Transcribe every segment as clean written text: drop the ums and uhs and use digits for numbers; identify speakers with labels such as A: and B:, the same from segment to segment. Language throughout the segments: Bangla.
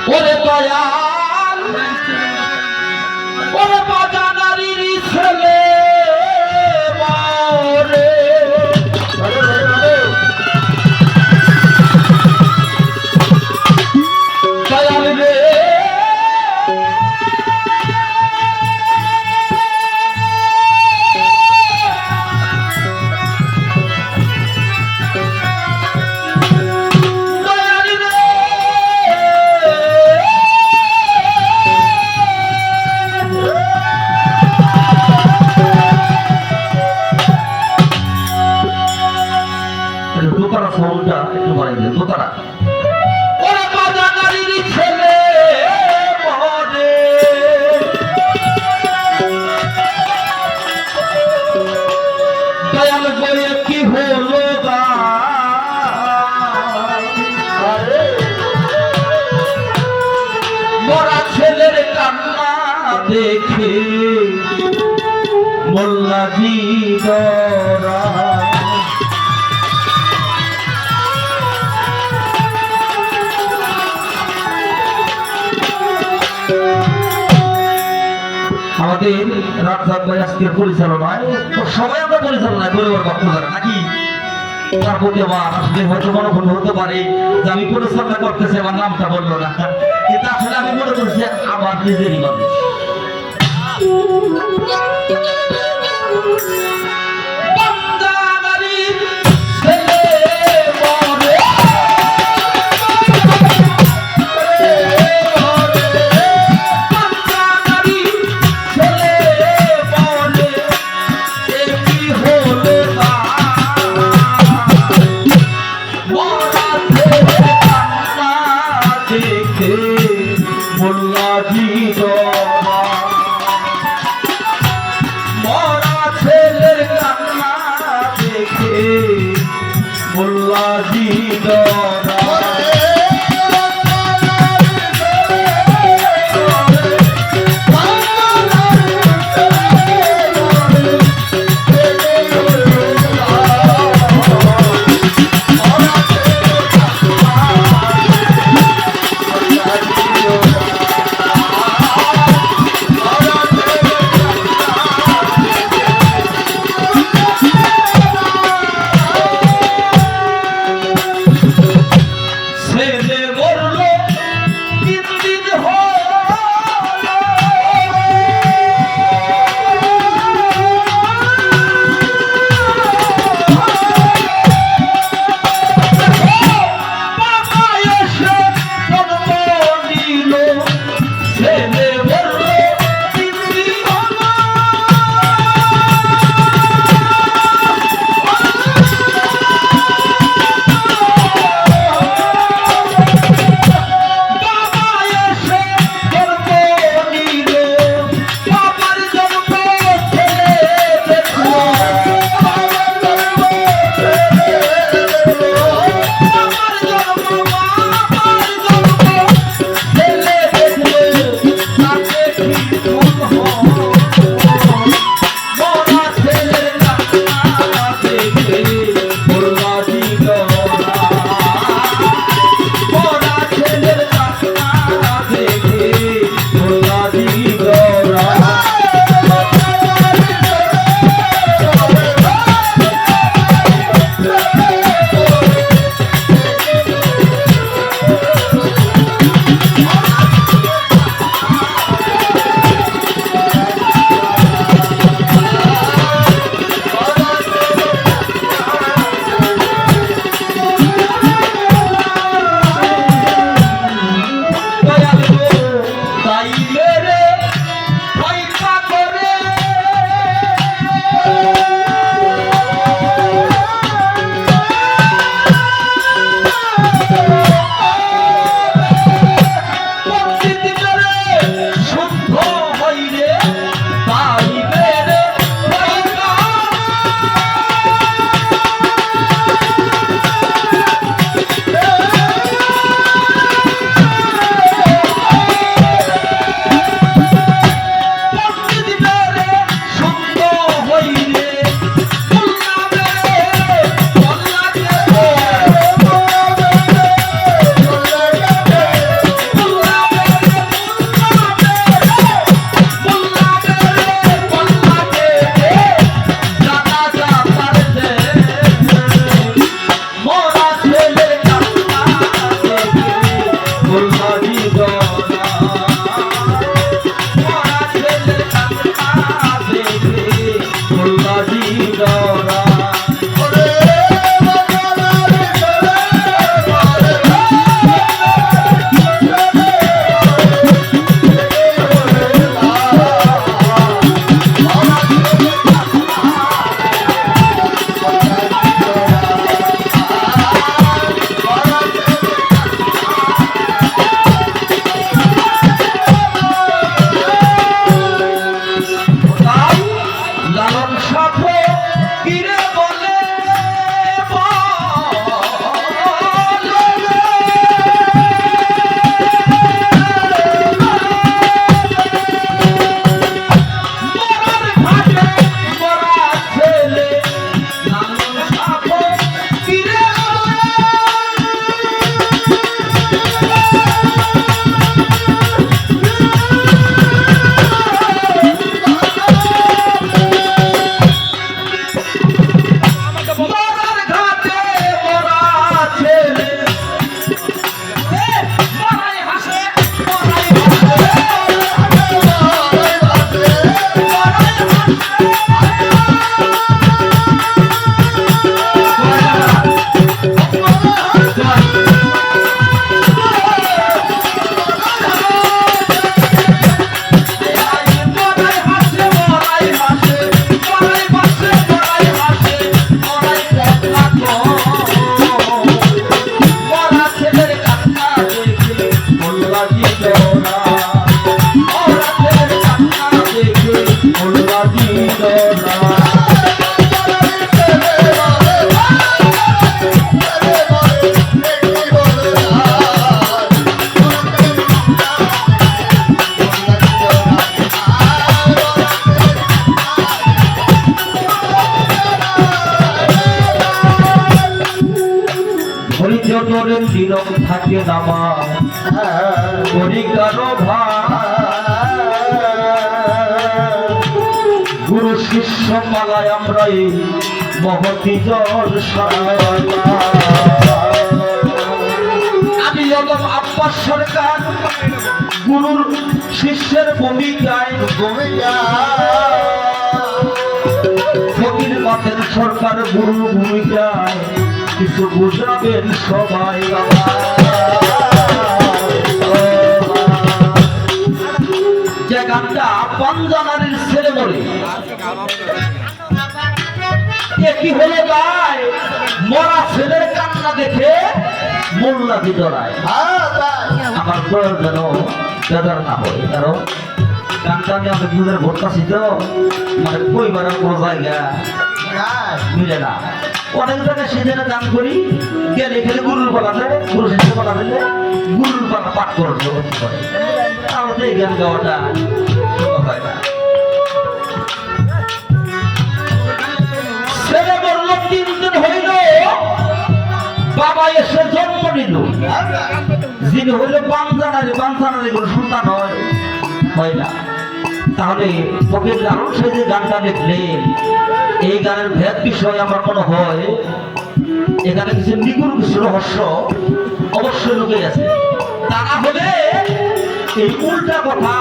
A: ওরে দয়াল ওরে বাজানারির ছেলে মরে দয়াল রে দোতারা সাউন্ডটা একটু বাড়াই দিন দোতারা ওরা বাজানারির ছেলে মরে দয়াল বলে কি হলো গা মরা ছেলের কান্না দেখে মোল্লাজি ডরা আমাদের রাজধান ভাই আজকের পরিচালনায় সবাই আমরা পরিচালনায় পরিবার ভক্ত করে নাকি তার প্রতি আমার আসলে হয়তো মনোভূল হতে পারে যে আমি পরিচালনা করতেছি আমার নামটা বললো না কিন্তু আসলে আমি মনে করছি আমার নিজেরই মানুষ মোল্লাজি ডরা বললেন নীরব থাকে নামা করি কারো গুরু শিষ্য মালায় আমরা এই মহতি জল আমি অলম আব্বাস সরকার গুরুর শিষ্যের ভূমিকায় ফকির মাতের সরকার গুরুর ভূমিকায় কিছু বুঝাবেন সবাই যে গানটা পাঞ্জানারির ছেলে বলে কি হলো ভাই মরা ছেলের কান্না দেখে মোল্লা বিদরায় আমার প্রয়োজন যেন বেদার না হয় কারণ গানটা আমি আমাদের দুধের ভরতাছি তো মানে পরিবারের কোনো জায়গা মিলে না অনেক জায়গায় সেজন্য গান করি গেলে খেলে গুরুর পালাতে গুরু শিষ্য পালা দিলে গুরুর পালা পাঠ করে তাহলে এই গান গাওয়াটা হয় না ছেলে বলল 3 দিন হইল বাবা এসে জন্ম নিল যিনি হইল বাঞ্ছানারি কোনো সন্তান হয় না তাহলে ফকির লালন সে যে গানটা লিখলেন এই গানের ভেদ বিষয় আমার মনে হয় এখানে কিছু নিগুড় কিছু রহস্য অবশ্যই লুকে আছে তা না হলে এই উল্টা কথা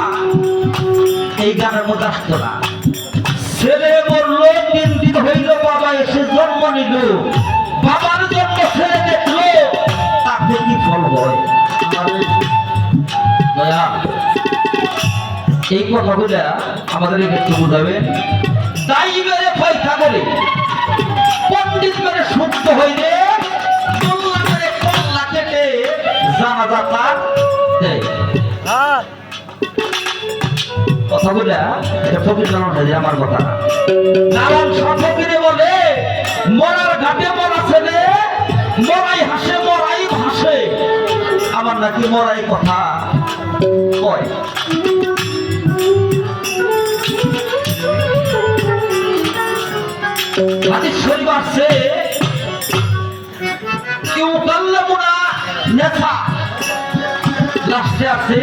A: এই গানের মধ্যে আসতো না ছেলে বলল 3 দিন হইল বাবা এসে জন্ম নিল বাবার জন্য ছেলে দেখলো তাতে কি ফল হয় দয়া এই কথাগুলো আমাদের একটু বুঝাবেন তাই মেরে পয়সা করে পণ্ডিত মেরে শুদ্ধ হইলে মোল্লা মেরে কল্লা কেটে জানাজা তার দেয় কথাগুলো এটা ফকির জানানো যায় আমার কথা কারণ সফকিরে বলে মরার ঘাটে মরা ছেলে মরাই হাসে মরাই ভাসে আমার নাকি মরাই কথা কয় হাদিস শরীফ আছে কেউ কাল্লামুনা নেতা লাস্টে আছে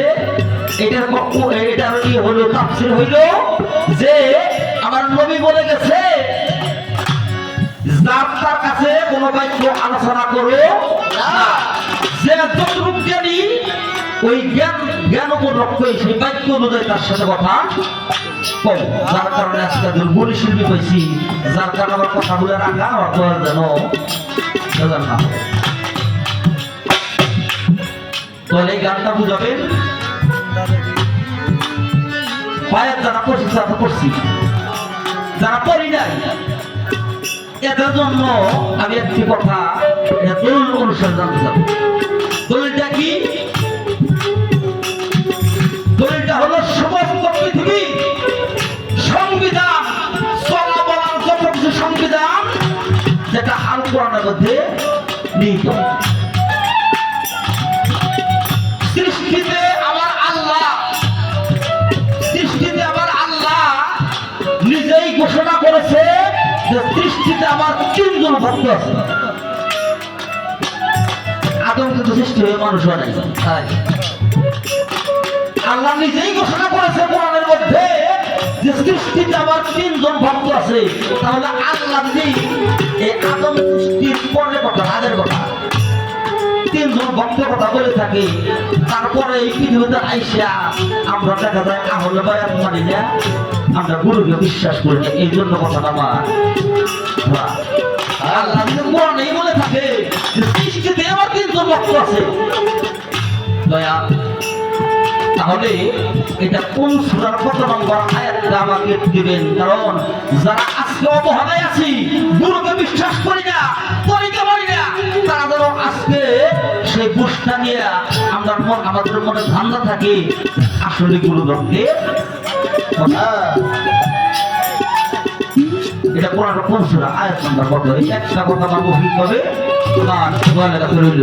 A: এটার কি হলো তাফসীর হইল যে আমার নবী বলে গেছে যার কাছে কোনো বাক্য আলোচনা করো না যে যতটুকু জ্ঞানী ওই জ্ঞান উপলক্ষ সেই বাক্য অনুযায়ী তার সাথে কথা কম যার কারণে আজকে দুর্বলী শিল্পী হয়েছি যার কারণে আমার কথাগুলো রাখা আমার যেন না তাহলে এই গানটা বুঝাবেন পায়ের যারা পড়ছি তারা পড়ছি যারা পড়ি নাই এটার জন্য আমি একটি কথা দলিল অনুসারে জানতে চাব দলিলটা কি দলিলটা হলো সমস্ত পৃথিবী সংবিধান চলাবলার যত কিছু সংবিধান যেটা আল কোরআনের মধ্যে নিহিত সৃষ্টিতে আমার আল্লাহ নিজেই ঘোষণা করেছে যে সৃষ্টিতে আমার 3 জন ভক্ত আছে আদম কিন্তু সৃষ্টি হয়ে মানুষ হয় নাই আল্লাহ নিজেই ঘোষণা করেছে কোরআনের মধ্যে যে সৃষ্টিতে আমার 3 জন ভক্ত আছে তাহলে আল্লাহ যদি এই আদম সৃষ্টির পরের কথা আগের কথা 3 জন ভক্তের কথা বলে থাকি তারপরে এই পৃথিবীতে আইসা আমরা দেখা যায় আহলে বায়াত মানি না আমরা গুরুকে বিশ্বাস করি না এই জন্য কথাটা আমার আল্লাহ যদি কোরআনেই বলে থাকে যে সৃষ্টিতে আমার 3 জন ভক্ত আছে দয়া তাহলে এটা কোন সূরার কত নম্বর আয়াতটা আমাকে দিবেন কারণ যারা আজকে অবহেলায় আছি গুরুকে বিশ্বাস করি না তরিকা মানি না তারা যেন আজকে সেই বুঝটা নিয়ে আমাদের মনে ধান্দা থাকে আসলে গুরু ধরতে এটা কোরআনের কোন সূরা আয়াত নম্বর কত এই একটা কথা আমার মৌখিক ভাবে তোমার বলে রাখতে রইল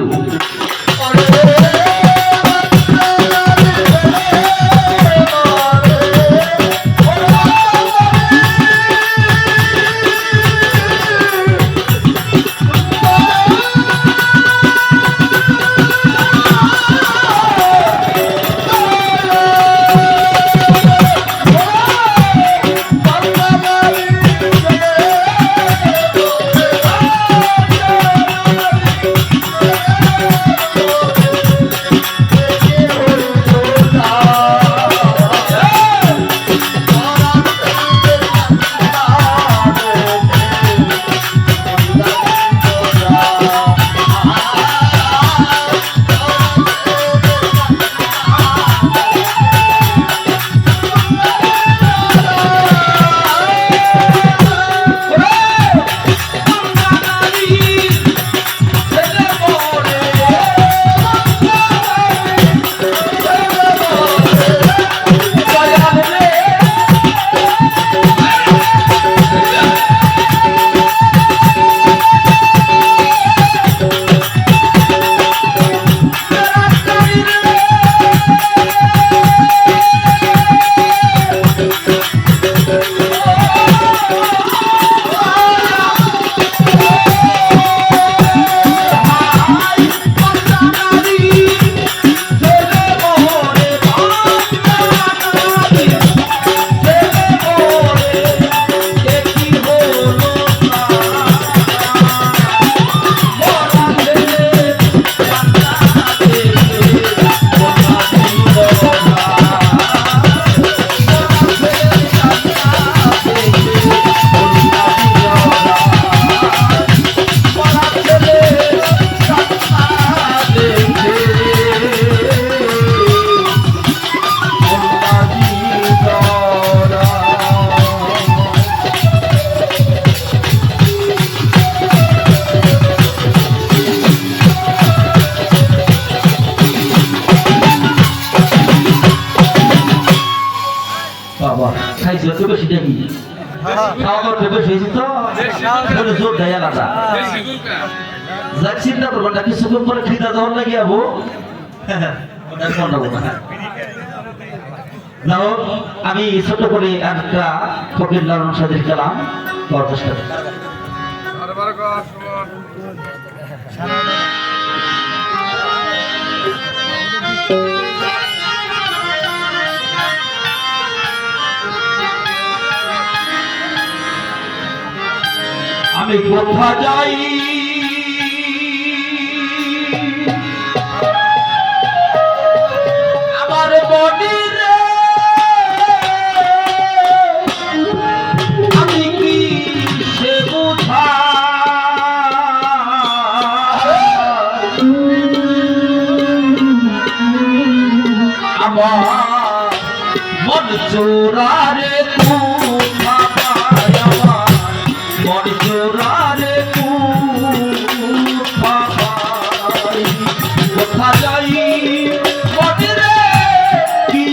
A: একটু বেশি দেখি খাওয়া করতে বেশি হয়েছি তো জোর দেয় আলাদা যাক চিন্তা করবেন না কিছুক্ষণ পরে খিদা যখন লাগে যাবো আমি ছোট করে একটা ফকির লালন সাজির কালাম করার চেষ্টা করি আমি কোথা যাই আমার বডির আমি কি সে বোঝা আমার মন চোরারে কোথা যাই বডিরে কি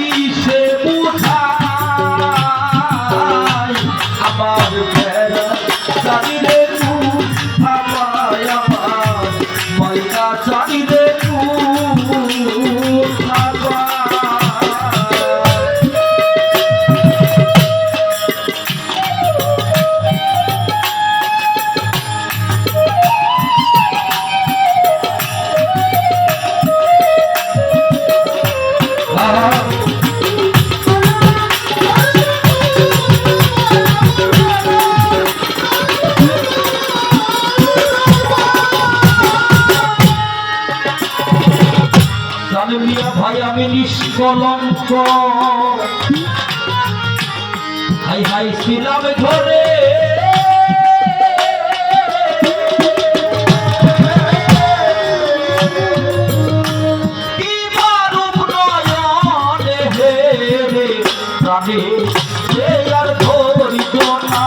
A: সে বুঝাই আমার ফেরা জানিরে আমার ময়না জানিরে ভাই আমি নিষ্কলঙ্ক হাই হাই ছিলাম ঘরে কি মারুপ নয়নে হে রে প্রাণে আর ধরিত না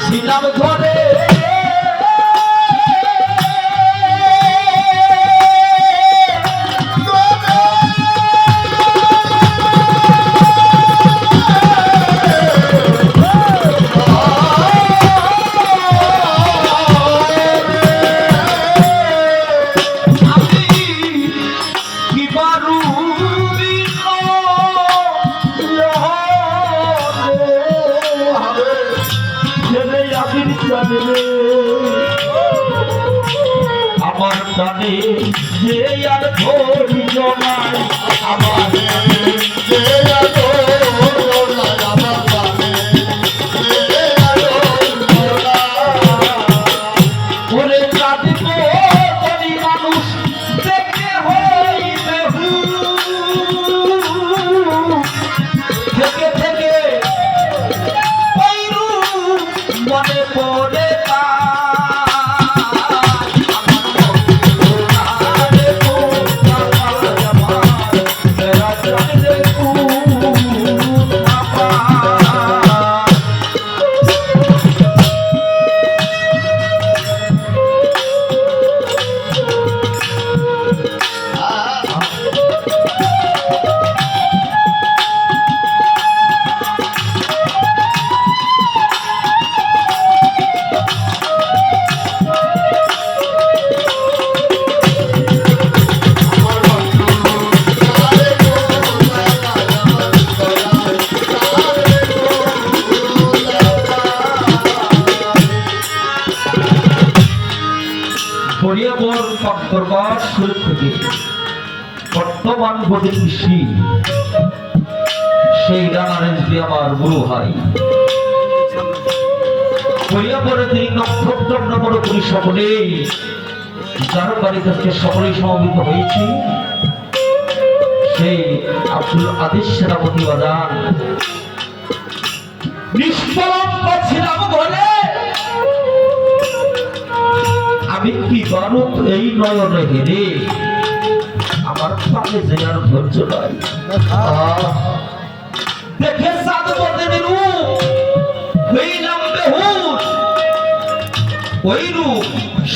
A: ছিলাম ঘরে আমার প্রাণে যে আর ধৈর্য নাই আমার যে আর ধৈর্য নাই আমার প্রাণে ওরে কাঁদিব যদি মানুষ দেখতে হইবে থেকে থেকে মনে পড়ে দরবার শরীফ থেকে বর্তমান বদে কৃষি সেই ডানা রেঞ্জে আমার গুরু ভাই পরে তিনি নক্ষত্র বড় করি সকলেই যার বাড়িতে সকলেই সমবেত হয়েছি সেই আব্দুল আদিস সেনাপতি বাজান নিষ্কলঙ্ক ছিলাম ঘরে আমি কি বারুদ এই নয়নে হেরে আমার পানে যে আর ধৈর্য নাই দেখে সাধু বদনের রূপ হইলাম বেহুশ, ওই রূপ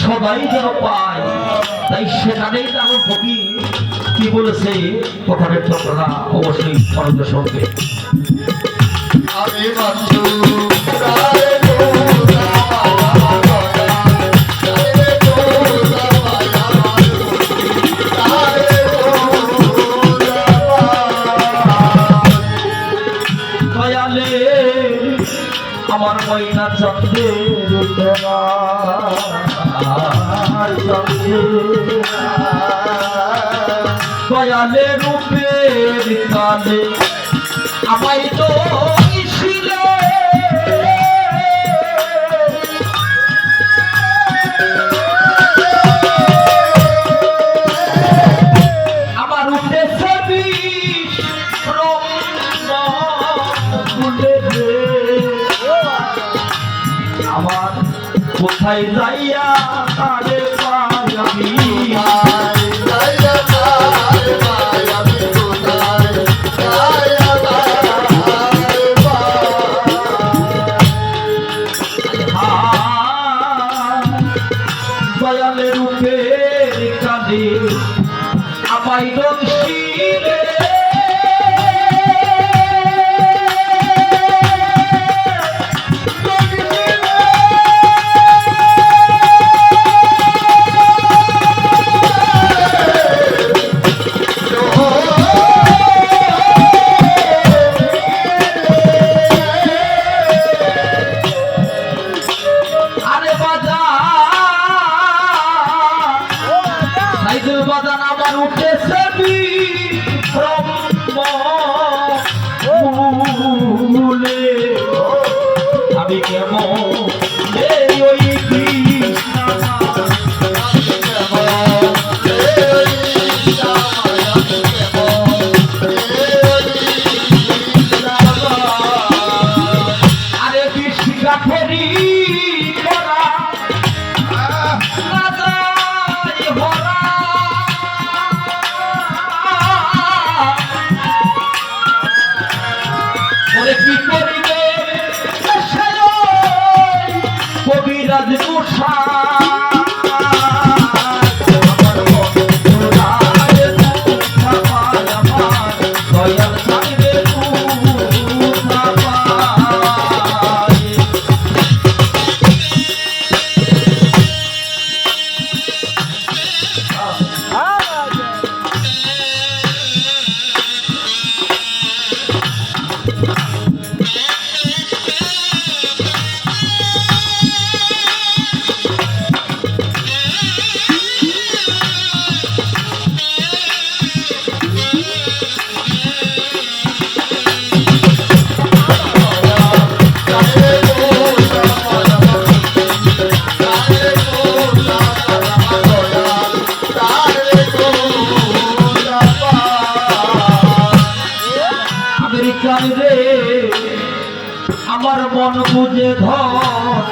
A: সবাই যেন পায়। তাই সেখানেই আমার ফকির কি বলেছে কথার চক্ররা অবশ্যই স্মরণে শুনবে।
B: আমি বন্ধু
A: দয়ালে আমার ময়না চন্দ্রের দয়ালে রূপের কালে আমায় তো আমার উঠেছে বিষ আমার কোথায় যাইয়া তারে পাবি দয়ালে রূপের কাজে আমায় দোষীরে বাজান আমার উঠেছে মূলে আমি কেমন ওই আরে বৃষ্টি কাঠেরি কি করিবে কবিরাজ তুষা রে আমার মন বুঝে ধর